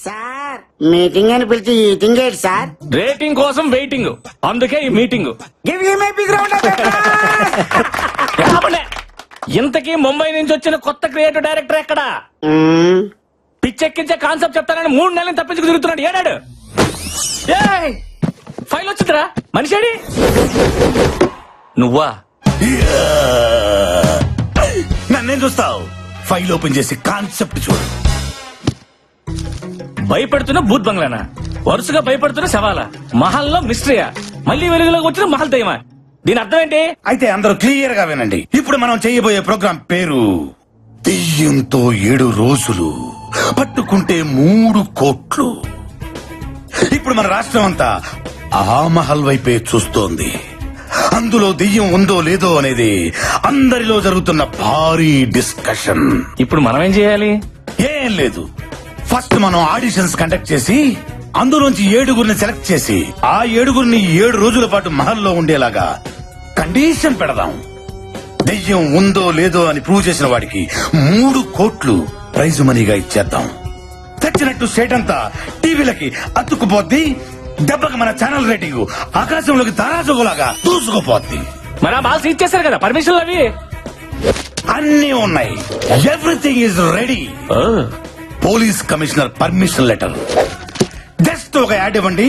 Sir meeting అని పిలిచి eating ఏంటి సార్? రేటింగ్ కోసం వెయిటింగ్, అందుకే ఈ మీటింగ్. ఇంతకీ ముంబై నుంచి వచ్చిన కొత్త క్రియేటివ్ డైరెక్టర్ ఎక్కడా? పిచ్చెక్కించే కాన్సెప్ట్ చెప్తానని 3 నెలలు తప్పించుకు తిరుగుతున్నాడు. ఏడాడు ఫైల్ వచ్చిందిరా, మనిషేడి? నువ్వా? నన్నేం చూస్తావు? ఫైల్ ఓపెన్ చేసి కాన్సెప్ట్ చూడు. భయపడుతున్న భూత్ బంగ్లానా? వరుసగా భయపడుతున్న శవాలా? మహల్లో మిస్టరీయా? మళ్ళీ వెలుగులోకి వచ్చిన మహల్ దయ్యమా? దీని అర్థం ఏంటి? అయితే అందరూ క్లియర్ గా వినండి. ఇప్పుడు మనం చేయబోయే ప్రోగ్రాం పేరు దెయ్యంతో 7 రోజులు, పట్టుకుంటే 3 కోట్లు. ఇప్పుడు మన రాష్ట్రం అంతా ఆ మహల్ వైపే చూస్తోంది. అందులో దెయ్యం ఉందో లేదో అనేది అందరిలో జరుగుతున్న భారీ డిస్కషన్. ఇప్పుడు మనం ఏం చేయాలి? ఏం లేదు, ఫస్ట్ మనం ఆడిషన్స్ కండక్ట్ చేసి అందులోంచి 7గురిని సెలెక్ట్ చేసి ఆ 7గురిని 7 రోజుల పాటు మహల్లో ఉండేలాగా కండిషన్ పెడదాం. దెయ్యం ఉందో లేదో అని ప్రూవ్ చేసిన వాడికి 3 కోట్లు ప్రైజ్ మనీగా ఇచ్చేద్దాం. తెచ్చినట్టు స్టేట్ అంతా టీవీలకి అతుక్కుపోద్ది. దెబ్బకి మన ఛానల్ రేటింగ్ ఆకాశంలోకి తారాజుగులాగా దూసుకుపోద్ది. మన బాల్స్ ఇచ్చేసారు కదా పర్మిషన్లు, అవి అన్నీ ఉన్నాయి. Everything is ready. Police commissioner permission letter. Just ఒక యాడ్ ఇవ్వండి.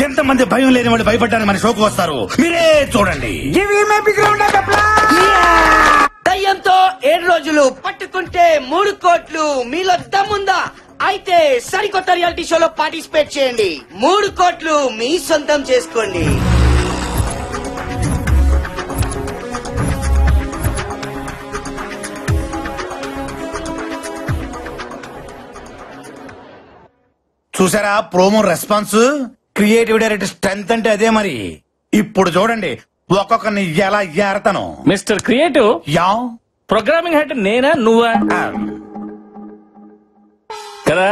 ఎంతమంది భయం లేని వాళ్ళు భయపడ్డానికి మన షోకు వస్తారు, మీరే చూడండి. దయ్యంతో 7 రోజులు, పట్టుకుంటే 3 కోట్లు. మీలో దమ్ముందా? అయితే సరికొత్త రియాలిటీ షోలో పార్టిసిపేట్ చేయండి. 3 కోట్లు మీ సొంతం చేసుకోండి. చూసారా promo response? Creative director strength అంటే అదే మరి. ఇప్పుడు చూడండి ఒక్కొక్కరిని ఎలా ఏరతాను. మిస్టర్ క్రియేటివ్, యా ప్రోగ్రామింగ్ హెడ్ నేనా నువ్వా? కదా,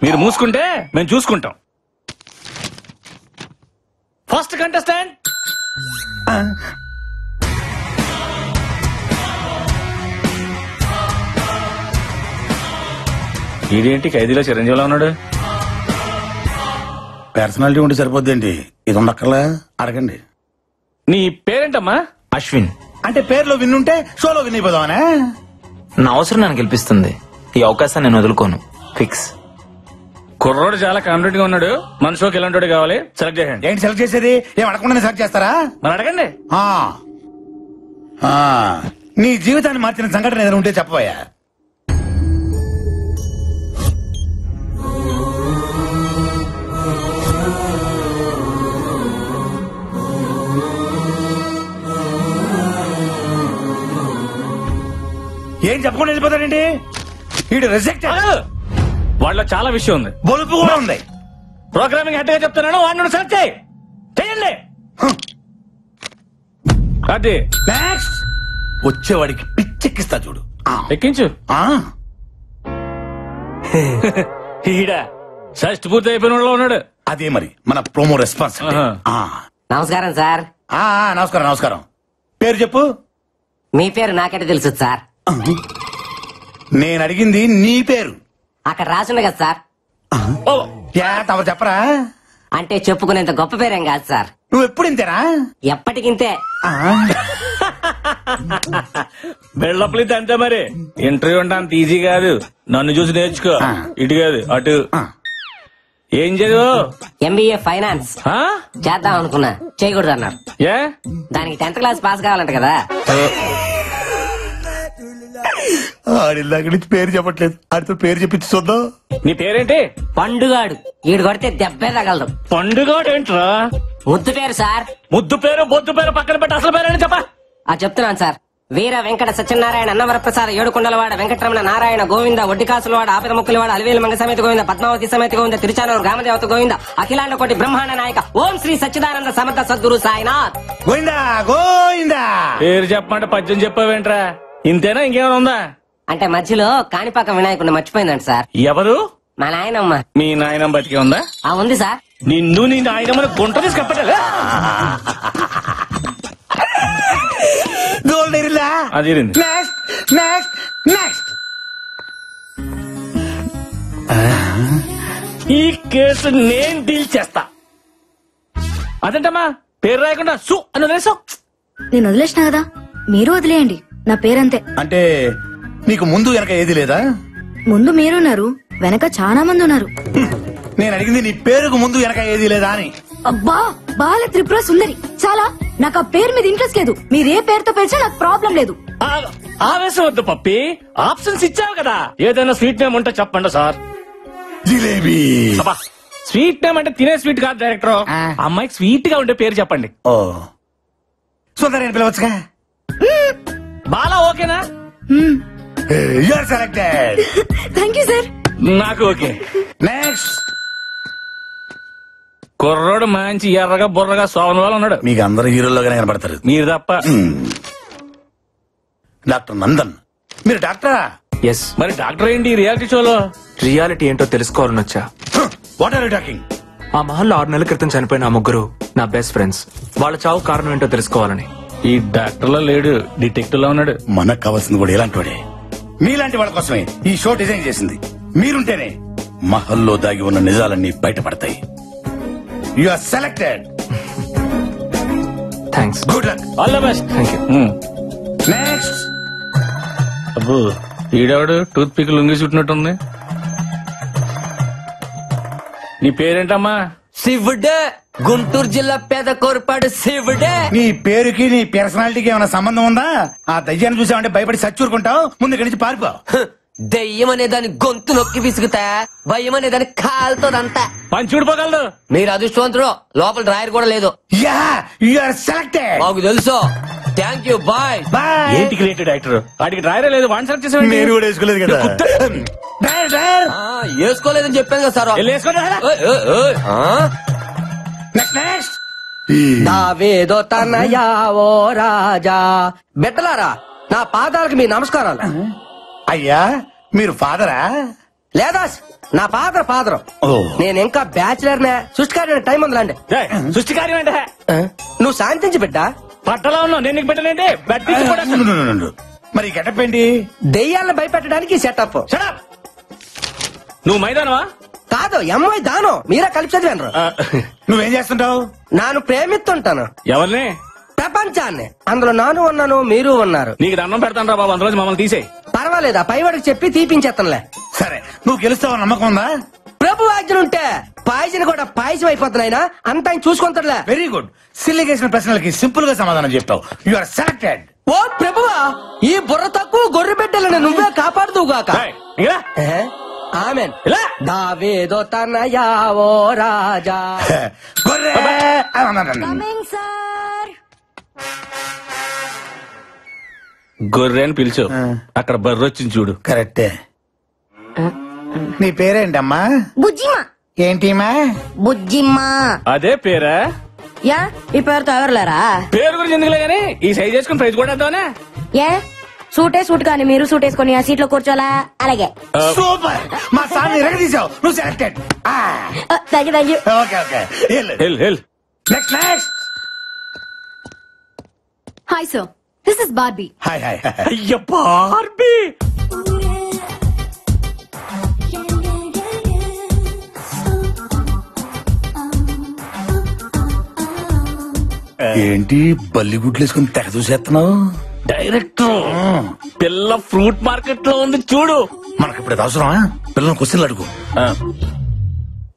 మీరు మూసుకుంటే మేము చూసుకుంటాం. ఫస్ట్ కంటెస్టెంట్ ఇదేంటి ఖైదీలో చిరంజీవిలో ఉన్నాడు? పర్సనాలిటీ ఉంటే సరిపోద్దండి, ఇది ఉండక్కర్లా. అడగండి. నీ పేరేంటమ్మా? అశ్విన్. అంటే పేర్లో విన్నుంటే షోలో విన్ అయిపోదామనే. నా అవసరం నన్ను గెలిపిస్తుంది. ఈ అవకాశాన్ని నేను వదులుకోను. ఫిక్స్. కుర్రోడు చాలా కాన్ఫిడెంట్ గా ఉన్నాడు. మన షోకి ఎలాంటి కావాలి? సెలెక్ట్ చేయండి. ఏంటి సెలెక్ట్ చేసేది? ఏం అడగకుండా సెలెక్ట్ చేస్తారా? మరి అడగండి. నీ జీవితాన్ని మార్చిన సంఘటన ఏదైనా ఉంటే చెప్పబోయా. ఏం చెప్పకుండా వెళ్ళిపోతాడండి వీడు? రిజెక్ట్. వాళ్ళ చాలా విషయం ఉంది, బొలుపు కూడా ఉంది. ప్రోగ్రామింగ్ హెడ్ గా చెప్తున్నాను, వాడిని సెలెక్ట్ చేయండి. అది నెక్స్ట్ వచ్చేవాడికి పిచ్చెక్కిస్తా చూడు. ఎక్కించు. ఈడ షష్ట్ పూర్తి అయిపోయిన వాళ్ళు ఉన్నాడు. అదే మరి మన ప్రోమో రెస్పాన్స్. నమస్కారం సార్. నమస్కారం నమస్కారం. పేరు చెప్పు. మీ పేరు నాకంటే తెలుసు సార్. నేను అడిగింది నీ పేరు. అక్కడ రాసుంది కదా సార్. తమరు చెప్పరా? అంటే చెప్పుకునేంత గొప్ప పేరేం కాదు సార్. నువ్వు ఎప్పుడు ఇంతేనా? ఎప్పటికింతే. బిల్డప్లు అంతే మరి. ఇంటర్వ్యూ అంటే అంత ఈజీ కాదు. నన్ను చూసి నేర్చుకో. ఇటు కాదు అటు. ఏం చదువు? MBA ఫైనాన్స్ చేద్దాం అనుకున్నా, చేయకూడదు అన్నారు. ఏ? దానికి 10th క్లాస్ పాస్ కావాలంట కదా. ఆడిల్లాక నుంచి పేరు చెప్పట్లేదు, ఆడితో పేరు చెప్పించి చూద్దాం. నీ పేరేంటి? పండుగాడు. ఈడు కొడితే దెబ్బే తగలదు. పండుగాడు ఏంట్రా? ముద్దు పేరు సార్. ముద్దు పేరు బొద్దు పేరు పక్కన పెట్టి అసలు పేరు చెప్పా. చెప్తున్నాను సార్. వీర వెంకట సత్యనారాయణ అన్నవరప్రసాద ఏడుకొండలవాడ వెంకటరమణ నారాయణ గోవింద ఒడ్డికాసులవాడ ఆపద ముక్కులవాడ అలివేలు మంగ సమేత గోవింద పద్మావతి సమేత గోవింద తిరుచానూరు గ్రామదేవత గోవింద అఖిలాండ కోటి బ్రహ్మాండ నాయక ఓం శ్రీ సచ్చిదానంద సమర్థ సద్గురు సాయినాథ్ గోవిందా గోవిందా. పేరు చెప్పమంటే పద్యం చెప్పావేంట్రా? ఇంతేనా ఇంకేమైనా ఉందా? అంటే మధ్యలో కాణిపాక వినాయకుడిని మర్చిపోయిందంట సార్. ఎవరు? మా నాయనమ్మ. మీ నాయనమ్మ బతికే ఉందా? ఉంది సార్. నిన్ను నీ నాయనమ్మని గుంట తీసి కప్పటలే. ఈ కేసు నేను డీల్ చేస్తా. అదేంటమ్మా పేరు రాయకుండా సు అని వదిలేసావు? నేను వదిలేసిన కదా, మీరు వదిలేయండి. నా పేరంతే. అంటే నీకు ముందు వెనక ఏది లేదా? ముందు మీరున్నారు, వెనక చాలా మంది ఉన్నారు. నేను అడిగింది నీ పేరుకు ముందు వెనక ఏది లేదా అని. అబ్బా, బాల త్రిపుర సుందరి. చాలా, నాకు ఆ పేరు మీద ఇంట్రెస్ట్ లేదు. మీరు ఏ పేరుతో పిలిచినా నాకు ప్రాబ్లం లేదు. ఆవేశం వద్దు పప్పి, ఆప్షన్స్ ఇచ్చావు కదా. ఏదైనా స్వీట్ నేమ్ ఉంటే చెప్పండి సార్. జిలేబీ. అబ్బా, స్వీట్ నేమ్ అంటే తినే స్వీట్ కాదు డైరెక్టర్. అమ్మాయికి స్వీట్ గా ఉండే పేరు చెప్పండి. ఓ సుందరి అని పిలవచ్చుగా. బాలా ఓకేనా? You are selected. Thank you sir. నాకు ఓకే. నెక్స్ట్. కుర్రోడు మంచి ఎర్రగా బుర్రగా సోమన్ వాళ్ళు ఉన్నాడు. మీకు అందరు హీరోల్లోగానే కనపడతారు. మీరు తప్ప. డాక్టర్ నందన్. మీరు డాక్టరా? ఎస్. మరి డాక్టర్ ఏంటి రియాలిటీ షోలో? రియాలిటీ ఏంటో తెలుసుకోవాలని వచ్చా. What are you talking? ఆ మహల్లో 6 నెలల క్రితం చనిపోయిన ఆ ముగ్గురు నా బెస్ట్ ఫ్రెండ్స్. వాళ్ళ చావు కారణం ఏంటో తెలుసుకోవాలని. ఈ డాక్టర్ లో లేడు, డిటెక్టివ్ లో ఉన్నాడు. మనకు కావాల్సింది కూడా ఇలాంటి వాడే. మీలాంటి వాళ్ళ కోసమే ఈ షో డిజైన్ చేసింది. మీరుంటేనే మహల్లో దాగి ఉన్న నిజాలన్నీ బయటపడతాయి. You are selected. Thanks. Good luck. All the best. Thank you. Next. అబ్బో, ఈడవాడు టూత్ పిక్ లుంగి చుట్టినట్టుంది. నీ పేరేంటమ్మా? శివుడే, గుంటూరు జిల్లా పేద కోరపాడు శివుడే. నీ పేరుకి నీ పర్సనాలిటీకి ఏమైనా సంబంధం ఉందా? ఆ దయ్యాన్ని చూసావంటే భయపడి చచ్చూరుకుంటావు. ముందు ఇక్కడి నుంచి పారిపో. దెయ్యం అనే దాని గొంతు నొక్కి విసుగుతా, భయం అనే దాని కాలుతోదంతా. పని చూడిపోగలదు. మీరు అదృష్టవంతుడు, లోపల డ్రాయర్ కూడా లేదు. Yeah, you are selected. మాకు తెలుసు. Thank you, bye. బాయ్. ఏంటి క్రియేటివ్ డైరెక్టర్? వాడికి డ్రైవరే లేదు, వన్ సెలెక్ట్ చేసేవాడి. నేను కూడా వేసుకోలేదు కదా. Driver, driver. వేసుకోలేదని చెప్పాను కదా సార్. Next, next. దావేదో తనయా ఓ రాజా. బిడ్డలారా, నా పాదాలకు మీ నమస్కారాలు. అయ్యా, మీరు ఫాదరా? లేదా నా ఫాదర్. ఓ. నేను ఇంకా బ్యాచిలర్ నే. సృష్టికారి టైం ఉందిలాండి. సృష్టి కార్యం అంటే నువ్వు శాంతించి బిడ్డ. పట్టలో ఉన్నావు, నేను నీకు పెట్టలేంటి. మరి గెటప్ ఏంటి? దెయ్యాలను భయపెట్టడానికి సెటప్. నువ్వు మైదానవా? కాదు, ఎంఐ దానం. మీరే కలిపి చదివాను. నువ్వేం చేస్తుంటావు? నాను ప్రేమిస్తుంటాను ఎవరిని? ప్రపంచాన్ని. అందులో నాను ఉన్నాను, మీరు ఉన్నారు. నీకు దండం పెడతాను రా బాబు, అందులో మమ్మల్ని తీసేయి. పర్వాలేదా, పైవాడికి చెప్పి తీపించేస్తానులే. సరే, నువ్వు గెలుస్తావు నమ్మకం ఉందా? ప్రభు ఆజ్ఞలుంటే పాయసం కూడా పాయసం అయిపోతున్నాయినా అంత ఆయన చూసుకుంటాడులే. Very good. సిల్లి చేసిన ప్రశ్నలకి సింపుల్ గా సమాధానం చెప్తావు. You are selected. ఓ ప్రభువా, ఈ బుర్ర తక్కువ గొర్రె బిడ్డలను నువ్వే కాపాడుదువుగాక. ఆమెన్. దావేదో తనయా ఓ రాజా. గొర్రె. Coming sir. గొర్రె అని పిలిచు, అక్కడ బర్రె వచ్చింది చూడు. కరెక్టే. నీ పేరేంటమ్మా? బుజ్జిమా. ఏంటిమా? బుజ్జిమా. అదే పేరా? యా, ఈ పేరుతో ఎవరులేరా? పేరు గురించి ఎందుకులే గానీ ఈ సైజ్ చేసుకుని ప్రైజ్ కూడా వేద్దామనే. ఏ సూట్ కానీ మీరు సూట్ వేసుకొని ఆ సీట్ లో కూర్చోలా? అలాగే. సూపర్. మా సార్ ఎరగదీసావు. నువ్వు selected. Thank you. Okay, okay. Next, next. Hi sir, this is Barbie. Hi, hi. అయ్య బార్బీ. ఏంటి బల్లిగుడ్లు వేసుకుని తెగ చూసేస్తున్నావు? డైరెక్టర్, పిల్ల ఫ్రూట్ మార్కెట్ లో ఉంది చూడు. మనకి ఇప్పుడు అవసరమా? పిల్లలు క్వశ్చన్లు అడుగు.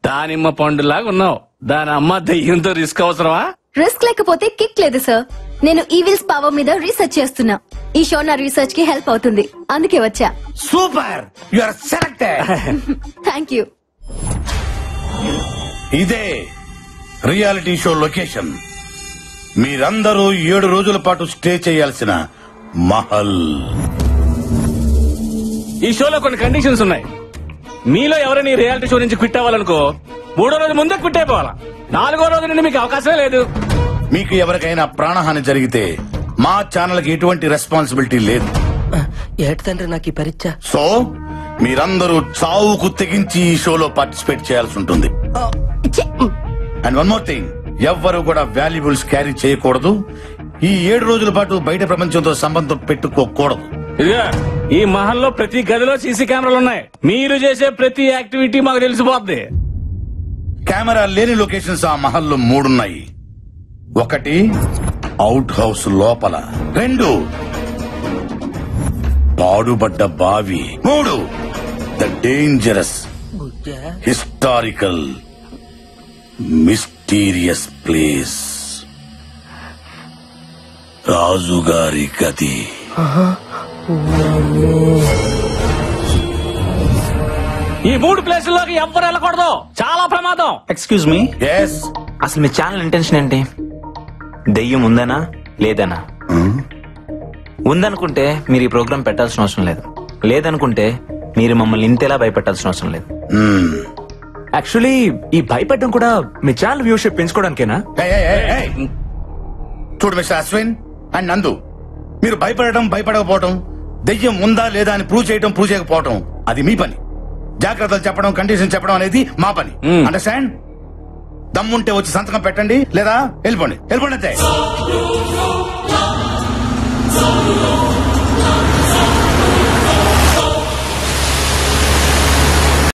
దానిమ్మ పండులాగా ఉన్నావు, దాని అమ్మ దయ్యంతో రిస్క్ అవసరమా? రిస్క్ లేకపోతే కిక్ లేదు సార్. నేను ఈవిల్స్ పవర్ మీద రీసెర్చ్ చేస్తున్నా. ఈ షో నా రీసెర్చ్ కి హెల్ప్ అవుతుంది, అందుకే వచ్చా. Super. You are selected. Thank you. ఇదే రియాలిటీ షో లొకేషన్. మీరందరూ 7 రోజుల పాటు స్టే చేయాల్సిన మహల్. ఈ షోలో కొన్ని కండిషన్స్ ఉన్నాయి. మీలో ఎవరైనా ఈ రియాలిటీ షో నుంచి క్విట్ అవ్వాలనుకో, 3వ రోజు ముందే క్విట్ అయిపోవాలా. 4వ రోజు నుండి మీకు అవకాశమే లేదు. మీకు ఎవరికైనా ప్రాణహాని జరిగితే మా ఛానల్ కి ఎటువంటి రెస్పాన్సిబిలిటీ లేదు. ఏటి తండ్రి నాకు ఈ పరీక్ష. సో మీరందరూ చావుకు తెగించి ఈ షోలో పార్టిసిపేట్ చేయాల్సి ఉంటుంది. అండ్ వన్ మోర్ థింగ్, ఎవ్వరూ కూడా వాల్యుబుల్స్ క్యారీ చేయకూడదు. ఈ 7 రోజుల పాటు బయట ప్రపంచంతో సంబంధం పెట్టుకోకూడదు. ఇదిగా ఈ మహల్లో ప్రతి గదిలో సీసీ కెమెరాలు ఉన్నాయి. మీరు చేసే ప్రతి యాక్టివిటీ మాకు తెలిసిపోద్ది. కెమెరా లేని లొకేషన్స్ ఆ మహల్లో 3 ఉన్నాయి. 1 అవుట్ హౌస్ లోపల, 2 పాడుబడ్డ బావి, 3 the dangerous historical mysterious place రాజుగారి గది. ఈ 3 ప్లేసుల్లోకి ఎవ్వరు వెళ్ళకూడదు, చాలా ప్రమాదం. ఎక్స్క్యూజ్ మీ, ఎస్ అసలు మీ ఛానల్ ఇంటెన్షన్ ఏంటి? దెయ్యం ఉందనా లేదనా? ఉందనుకుంటే మీరు ఈ ప్రోగ్రామ్ పెట్టాల్సిన అవసరం లేదు. లేదనుకుంటే మీరు మమ్మల్ని ఇంతేలా భయపెట్టాల్సిన అవసరం లేదు. యాక్చువల్లీ ఈ భయపెట్టడం కూడా మీ ఛానల్ వ్యూషిప్ పెంచుకోవడానికేనా? చూడు మిస్టర్ అశ్విన్ అండ్ నందు, మీరు భయపడకపోవటం, దెయ్యం ఉందా లేదా అని ప్రూవ్ చేయకపోవటం అది మీ పని. జాగ్రత్తలు చెప్పడం, కండిషన్ చెప్పడం అనేది మా పని. అండర్స్టాండ్? దమ్ముంటే వచ్చి సంతకం పెట్టండి, లేదా వెళ్ళిపోండి అంతే.